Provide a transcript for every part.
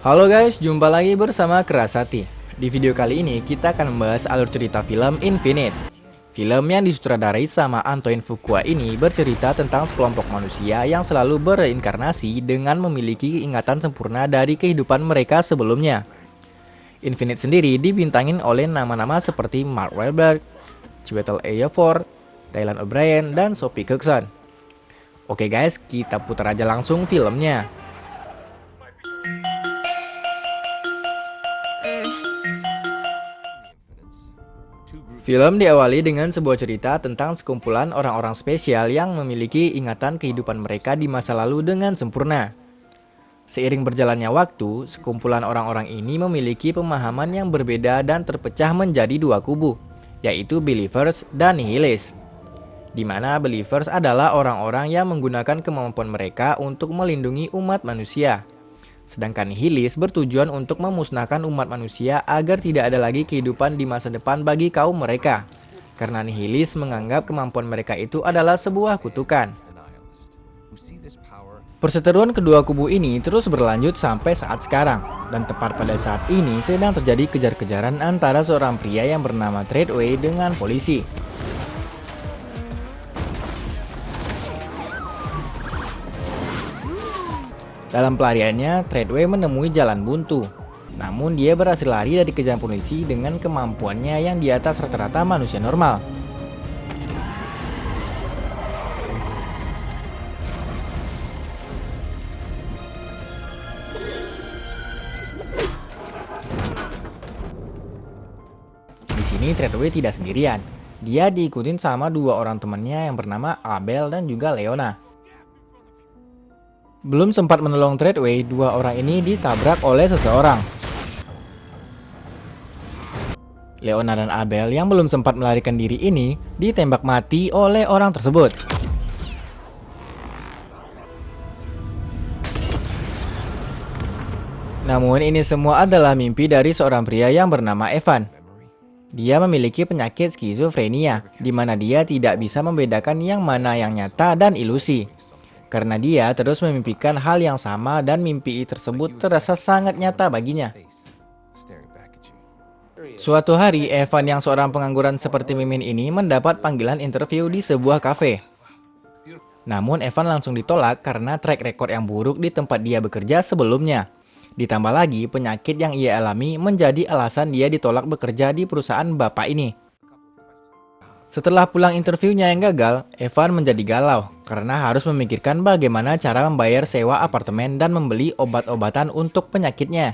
Halo guys, jumpa lagi bersama Kerasati. Di video kali ini kita akan membahas alur cerita film Infinite. Film yang disutradarai sama Antoine Fuqua ini bercerita tentang sekelompok manusia yang selalu bereinkarnasi dengan memiliki ingatan sempurna dari kehidupan mereka sebelumnya. Infinite sendiri dibintangin oleh nama-nama seperti Mark Wahlberg, Chiwetel Ejiofor, Dylan O'Brien, dan Sophie Cookson. Oke guys, kita putar aja langsung filmnya. Film diawali dengan sebuah cerita tentang sekumpulan orang-orang spesial yang memiliki ingatan kehidupan mereka di masa lalu dengan sempurna. Seiring berjalannya waktu, sekumpulan orang-orang ini memiliki pemahaman yang berbeda dan terpecah menjadi dua kubu, yaitu Believers dan Nihilists. Di mana Believers adalah orang-orang yang menggunakan kemampuan mereka untuk melindungi umat manusia. Sedangkan Nihilists bertujuan untuk memusnahkan umat manusia agar tidak ada lagi kehidupan di masa depan bagi kaum mereka. Karena Nihilists menganggap kemampuan mereka itu adalah sebuah kutukan. Perseteruan kedua kubu ini terus berlanjut sampai saat sekarang. Dan tepat pada saat ini sedang terjadi kejar-kejaran antara seorang pria yang bernama Treadway dengan polisi. Dalam pelariannya, Treadway menemui jalan buntu. Namun dia berhasil lari dari kejaran polisi dengan kemampuannya yang di atas rata-rata manusia normal. Di sini Treadway tidak sendirian. Dia diikutin sama dua orang temannya yang bernama Abel dan juga Leona. Belum sempat menolong Treadway, dua orang ini ditabrak oleh seseorang. Leona dan Abel yang belum sempat melarikan diri ini ditembak mati oleh orang tersebut. Namun ini semua adalah mimpi dari seorang pria yang bernama Evan. Dia memiliki penyakit skizofrenia, di mana dia tidak bisa membedakan yang mana yang nyata dan ilusi. Karena dia terus memimpikan hal yang sama dan mimpi tersebut terasa sangat nyata baginya. Suatu hari, Evan yang seorang pengangguran seperti Mimin ini mendapat panggilan interview di sebuah kafe. Namun Evan langsung ditolak karena track record yang buruk di tempat dia bekerja sebelumnya. Ditambah lagi, penyakit yang ia alami menjadi alasan dia ditolak bekerja di perusahaan bapak ini. Setelah pulang interviewnya yang gagal, Evan menjadi galau karena harus memikirkan bagaimana cara membayar sewa apartemen dan membeli obat-obatan untuk penyakitnya.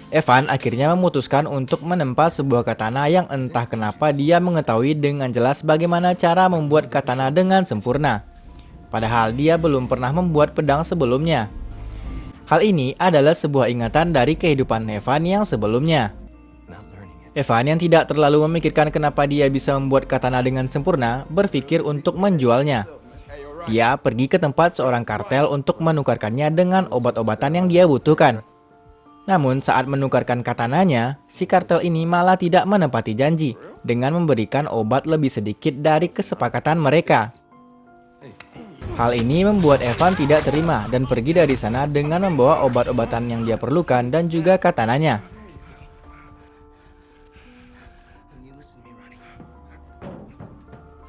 Evan akhirnya memutuskan untuk menempa sebuah katana yang entah kenapa dia mengetahui dengan jelas bagaimana cara membuat katana dengan sempurna. Padahal dia belum pernah membuat pedang sebelumnya. Hal ini adalah sebuah ingatan dari kehidupan Evan yang sebelumnya. Evan yang tidak terlalu memikirkan kenapa dia bisa membuat katana dengan sempurna, berpikir untuk menjualnya. Dia pergi ke tempat seorang kartel untuk menukarkannya dengan obat-obatan yang dia butuhkan. Namun saat menukarkan katananya, si kartel ini malah tidak menepati janji dengan memberikan obat lebih sedikit dari kesepakatan mereka. Hal ini membuat Evan tidak terima dan pergi dari sana dengan membawa obat-obatan yang dia perlukan dan juga katananya.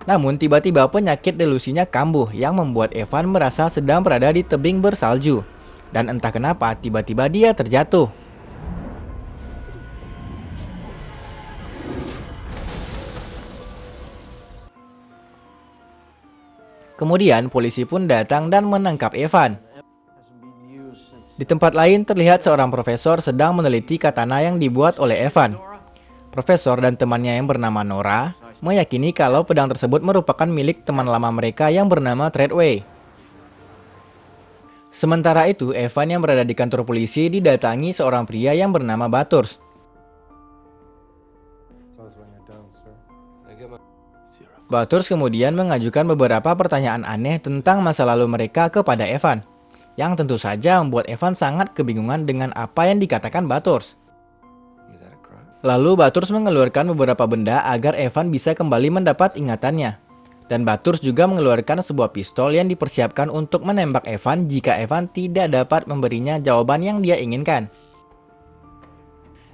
Namun tiba-tiba penyakit delusinya kambuh yang membuat Evan merasa sedang berada di tebing bersalju. Dan entah kenapa tiba-tiba dia terjatuh. Kemudian polisi pun datang dan menangkap Evan. Di tempat lain terlihat seorang profesor sedang meneliti katana yang dibuat oleh Evan. Profesor dan temannya yang bernama Nora meyakini kalau pedang tersebut merupakan milik teman lama mereka yang bernama Treadway. Sementara itu, Evan yang berada di kantor polisi didatangi seorang pria yang bernama Baturs. Baturs kemudian mengajukan beberapa pertanyaan aneh tentang masa lalu mereka kepada Evan, yang tentu saja membuat Evan sangat kebingungan dengan apa yang dikatakan Baturs. Lalu Baturs mengeluarkan beberapa benda agar Evan bisa kembali mendapat ingatannya. Dan Baturs juga mengeluarkan sebuah pistol yang dipersiapkan untuk menembak Evan jika Evan tidak dapat memberinya jawaban yang dia inginkan.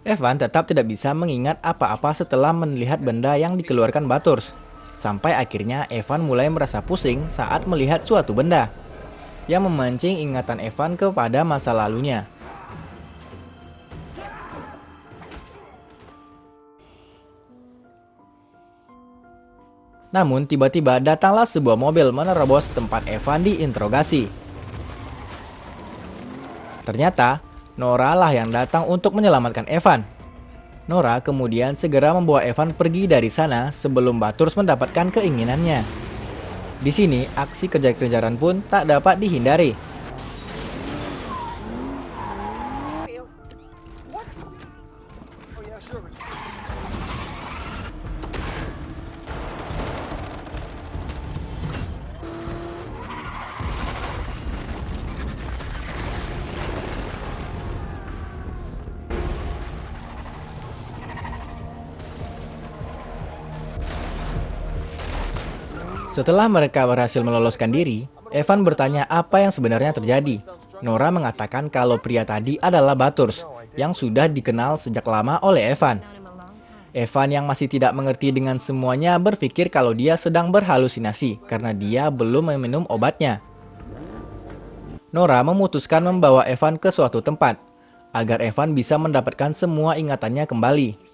Evan tetap tidak bisa mengingat apa-apa setelah melihat benda yang dikeluarkan Baturs. Sampai akhirnya Evan mulai merasa pusing saat melihat suatu benda yang memancing ingatan Evan kepada masa lalunya. Namun tiba-tiba datanglah sebuah mobil menerobos tempat Evan diinterogasi. Ternyata Nora lah yang datang untuk menyelamatkan Evan. Nora kemudian segera membawa Evan pergi dari sana sebelum Baturs mendapatkan keinginannya. Di sini aksi kejar-kejaran pun tak dapat dihindari. Setelah mereka berhasil meloloskan diri, Evan bertanya apa yang sebenarnya terjadi. Nora mengatakan kalau pria tadi adalah Baturs, yang sudah dikenal sejak lama oleh Evan. Evan yang masih tidak mengerti dengan semuanya berpikir kalau dia sedang berhalusinasi karena dia belum meminum obatnya. Nora memutuskan membawa Evan ke suatu tempat, agar Evan bisa mendapatkan semua ingatannya kembali.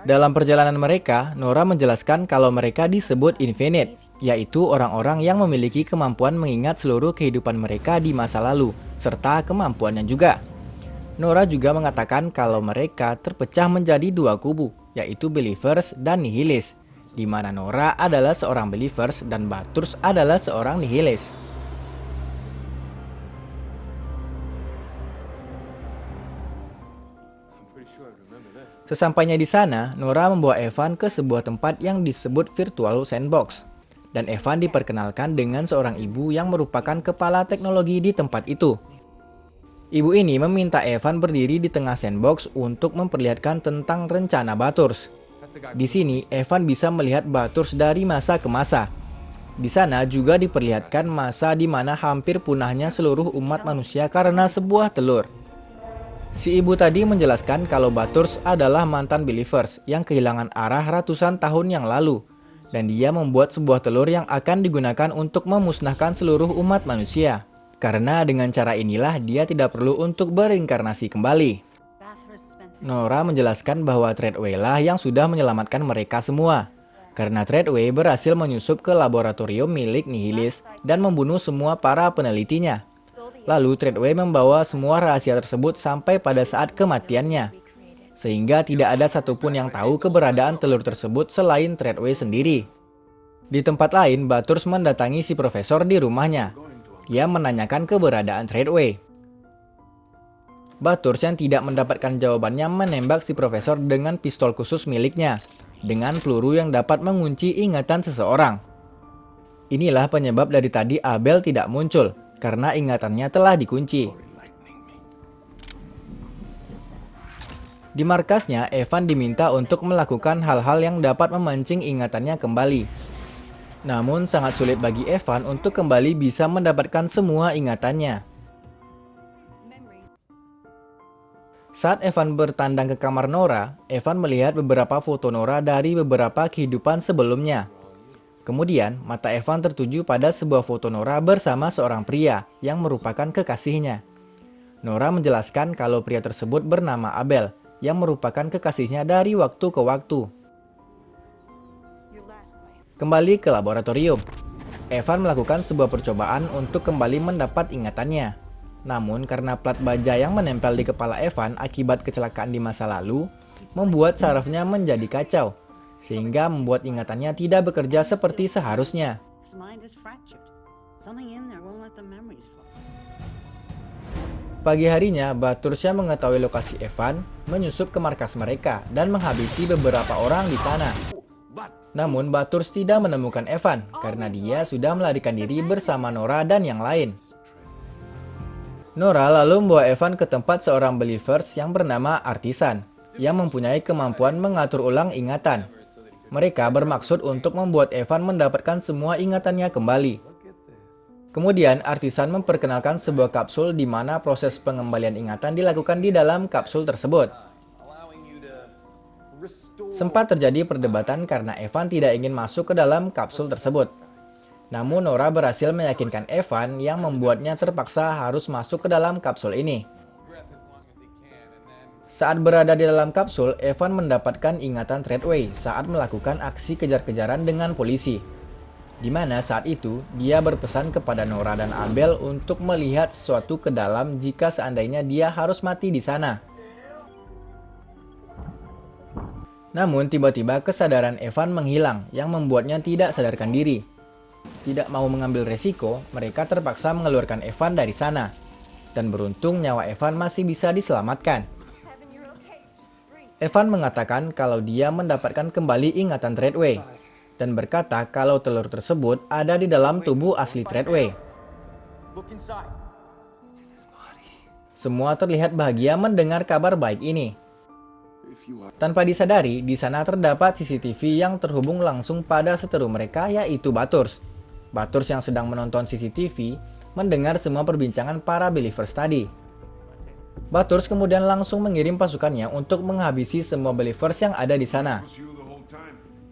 Dalam perjalanan mereka, Nora menjelaskan kalau mereka disebut Infinite, yaitu orang-orang yang memiliki kemampuan mengingat seluruh kehidupan mereka di masa lalu, serta kemampuannya juga. Nora juga mengatakan kalau mereka terpecah menjadi dua kubu, yaitu Believers dan Nihilist, di mana Nora adalah seorang Believers dan Baturs adalah seorang Nihilist. Sesampainya di sana, Nora membawa Evan ke sebuah tempat yang disebut Virtual Sandbox. Dan Evan diperkenalkan dengan seorang ibu yang merupakan kepala teknologi di tempat itu. Ibu ini meminta Evan berdiri di tengah sandbox untuk memperlihatkan tentang rencana Baturs. Di sini, Evan bisa melihat Baturs dari masa ke masa. Di sana juga diperlihatkan masa di mana hampir punahnya seluruh umat manusia karena sebuah telur. Si ibu tadi menjelaskan kalau Baturs adalah mantan Believers yang kehilangan arah ratusan tahun yang lalu, dan dia membuat sebuah telur yang akan digunakan untuk memusnahkan seluruh umat manusia. Karena dengan cara inilah dia tidak perlu untuk berinkarnasi kembali. Nora menjelaskan bahwa Treadway lah yang sudah menyelamatkan mereka semua. Karena Treadway berhasil menyusup ke laboratorium milik Nihilist dan membunuh semua para penelitinya. Lalu Treadway membawa semua rahasia tersebut sampai pada saat kematiannya. Sehingga tidak ada satupun yang tahu keberadaan telur tersebut selain Treadway sendiri. Di tempat lain, Baturs mendatangi si profesor di rumahnya. Ia menanyakan keberadaan Treadway. Baturs yang tidak mendapatkan jawabannya menembak si profesor dengan pistol khusus miliknya, dengan peluru yang dapat mengunci ingatan seseorang. Inilah penyebab dari tadi Abel tidak muncul, karena ingatannya telah dikunci. Di markasnya, Evan diminta untuk melakukan hal-hal yang dapat memancing ingatannya kembali. Namun sangat sulit bagi Evan untuk kembali bisa mendapatkan semua ingatannya. Saat Evan bertandang ke kamar Nora, Evan melihat beberapa foto Nora dari beberapa kehidupan sebelumnya. Kemudian, mata Evan tertuju pada sebuah foto Nora bersama seorang pria yang merupakan kekasihnya. Nora menjelaskan kalau pria tersebut bernama Abel, yang merupakan kekasihnya dari waktu ke waktu. Kembali ke laboratorium, Evan melakukan sebuah percobaan untuk kembali mendapat ingatannya. Namun karena plat baja yang menempel di kepala Evan akibat kecelakaan di masa lalu, membuat sarafnya menjadi kacau, sehingga membuat ingatannya tidak bekerja seperti seharusnya. Pagi harinya, Batursya mengetahui lokasi Evan, menyusup ke markas mereka, dan menghabisi beberapa orang di sana. Namun Baturs tidak menemukan Evan, karena dia sudah melarikan diri bersama Nora dan yang lain. Nora lalu membawa Evan ke tempat seorang Believers yang bernama Artisan, yang mempunyai kemampuan mengatur ulang ingatan. Mereka bermaksud untuk membuat Evan mendapatkan semua ingatannya kembali. Kemudian, Artisan memperkenalkan sebuah kapsul di mana proses pengembalian ingatan dilakukan di dalam kapsul tersebut. Sempat terjadi perdebatan karena Evan tidak ingin masuk ke dalam kapsul tersebut. Namun Nora berhasil meyakinkan Evan yang membuatnya terpaksa harus masuk ke dalam kapsul ini. Saat berada di dalam kapsul, Evan mendapatkan ingatan Treadway saat melakukan aksi kejar-kejaran dengan polisi. Di mana saat itu, dia berpesan kepada Nora dan Abel untuk melihat sesuatu ke dalam jika seandainya dia harus mati di sana. Namun tiba-tiba kesadaran Evan menghilang yang membuatnya tidak sadarkan diri. Tidak mau mengambil resiko, mereka terpaksa mengeluarkan Evan dari sana. Dan beruntung nyawa Evan masih bisa diselamatkan. Evan mengatakan kalau dia mendapatkan kembali ingatan Treadway dan berkata kalau telur tersebut ada di dalam tubuh asli Treadway. Semua terlihat bahagia mendengar kabar baik ini. Tanpa disadari, di sana terdapat CCTV yang terhubung langsung pada seteru mereka, yaitu Baturs. Baturs yang sedang menonton CCTV mendengar semua perbincangan para believers tadi. Baturs kemudian langsung mengirim pasukannya untuk menghabisi semua believers yang ada di sana.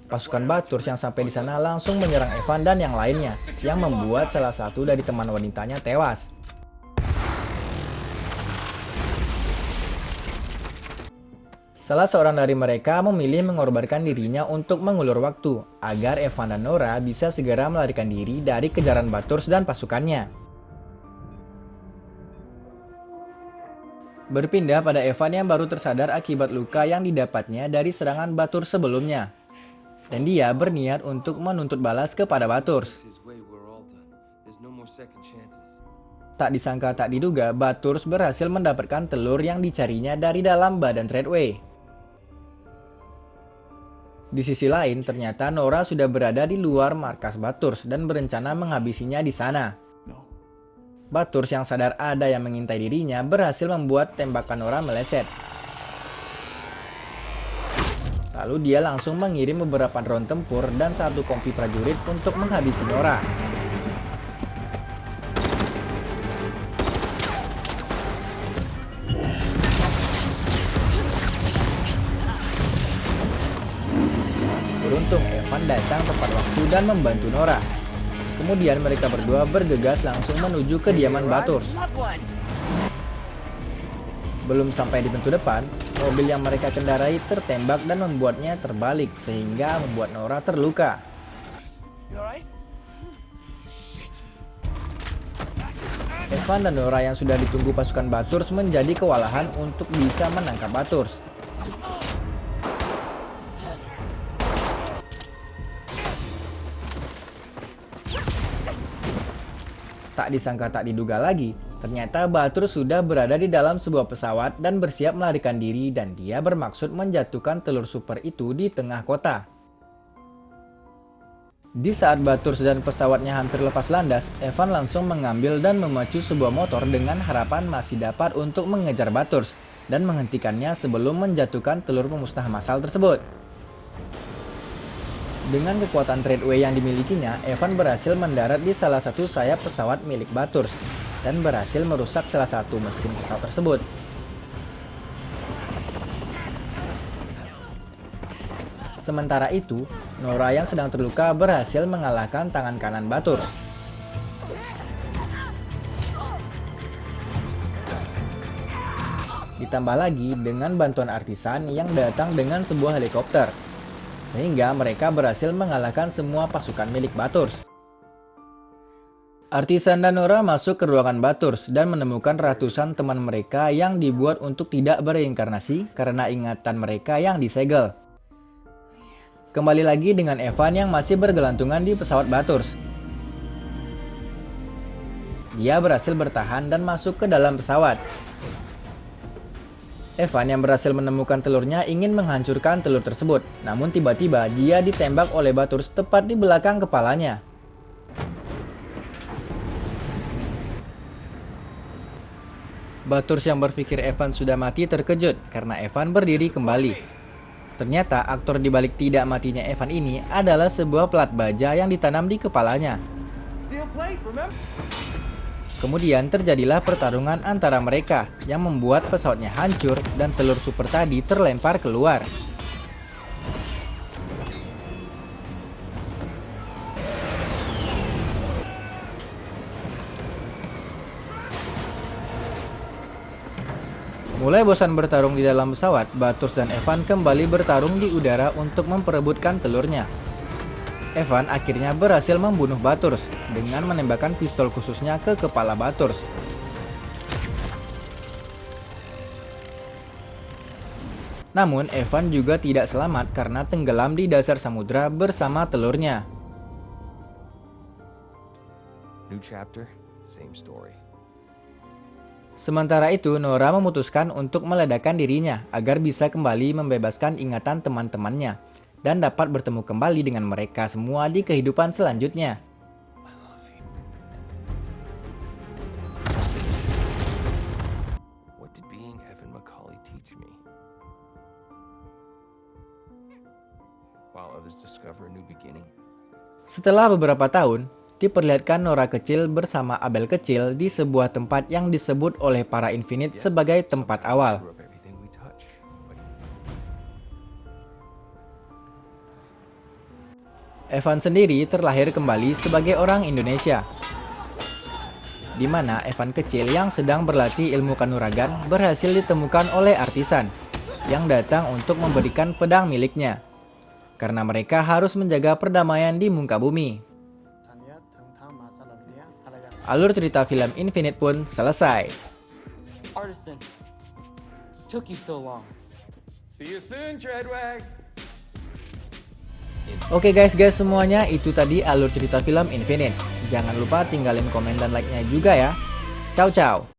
Pasukan Baturs yang sampai di sana langsung menyerang Evan dan yang lainnya, yang membuat salah satu dari teman wanitanya tewas. Salah seorang dari mereka memilih mengorbankan dirinya untuk mengulur waktu, agar Evan dan Nora bisa segera melarikan diri dari kejaran Baturs dan pasukannya. Berpindah pada Evan yang baru tersadar akibat luka yang didapatnya dari serangan Baturs sebelumnya. Dan dia berniat untuk menuntut balas kepada Baturs. Tak disangka tak diduga, Baturs berhasil mendapatkan telur yang dicarinya dari dalam badan Treadway. Di sisi lain, ternyata Nora sudah berada di luar markas Baturs dan berencana menghabisinya di sana. Baturs yang sadar ada yang mengintai dirinya berhasil membuat tembakan Nora meleset. Lalu dia langsung mengirim beberapa drone tempur dan satu kompi prajurit untuk menghabisi Nora. Beruntung Evan datang tepat waktu dan membantu Nora. Kemudian mereka berdua bergegas langsung menuju kediaman Baturs. Belum sampai di pintu depan, mobil yang mereka kendarai tertembak dan membuatnya terbalik sehingga membuat Nora terluka. Evan dan Nora yang sudah ditunggu pasukan Baturs menjadi kewalahan untuk bisa menangkap Baturs. Tak disangka tak diduga lagi, ternyata Baturs sudah berada di dalam sebuah pesawat dan bersiap melarikan diri dan dia bermaksud menjatuhkan telur super itu di tengah kota. Di saat Baturs dan pesawatnya hampir lepas landas, Evan langsung mengambil dan memacu sebuah motor dengan harapan masih dapat untuk mengejar Baturs dan menghentikannya sebelum menjatuhkan telur pemusnah massal tersebut. Dengan kekuatan Treadway yang dimilikinya, Evan berhasil mendarat di salah satu sayap pesawat milik Baturs dan berhasil merusak salah satu mesin pesawat tersebut. Sementara itu, Nora yang sedang terluka berhasil mengalahkan tangan kanan Baturs. Ditambah lagi dengan bantuan Artisan yang datang dengan sebuah helikopter, sehingga mereka berhasil mengalahkan semua pasukan milik Baturs. Artisan dan Nora masuk ke ruangan Baturs dan menemukan ratusan teman mereka yang dibuat untuk tidak bereinkarnasi karena ingatan mereka yang disegel. Kembali lagi dengan Evan yang masih bergelantungan di pesawat Baturs. Dia berhasil bertahan dan masuk ke dalam pesawat. Evan yang berhasil menemukan telurnya ingin menghancurkan telur tersebut, namun tiba-tiba dia ditembak oleh Baturs tepat di belakang kepalanya. Baturs yang berpikir Evan sudah mati terkejut karena Evan berdiri kembali. Ternyata aktor dibalik tidak matinya Evan ini adalah sebuah pelat baja yang ditanam di kepalanya. Kemudian terjadilah pertarungan antara mereka yang membuat pesawatnya hancur dan telur super tadi terlempar keluar. Mulai bosan bertarung di dalam pesawat, Bathurst dan Evan kembali bertarung di udara untuk memperebutkan telurnya. Evan akhirnya berhasil membunuh Bathurst dengan menembakkan pistol khususnya ke kepala Bathurst. Namun, Evan juga tidak selamat karena tenggelam di dasar samudra bersama telurnya. New chapter, same story. Sementara itu, Nora memutuskan untuk meledakkan dirinya agar bisa kembali membebaskan ingatan teman-temannya dan dapat bertemu kembali dengan mereka semua di kehidupan selanjutnya. What did being Evan Macaulay teach me? While others discover a new beginning. Setelah beberapa tahun, diperlihatkan Nora kecil bersama Abel kecil di sebuah tempat yang disebut oleh para Infinite sebagai tempat awal. Evan sendiri terlahir kembali sebagai orang Indonesia, di mana Evan kecil yang sedang berlatih ilmu kanuragan berhasil ditemukan oleh artisan yang datang untuk memberikan pedang miliknya, karena mereka harus menjaga perdamaian di muka bumi. Alur cerita film Infinite pun selesai. Artisan, took you so long. See you soon, Treadway. Oke guys semuanya, itu tadi alur cerita film Infinite. Jangan lupa tinggalin komen dan like-nya juga ya. Ciao ciao.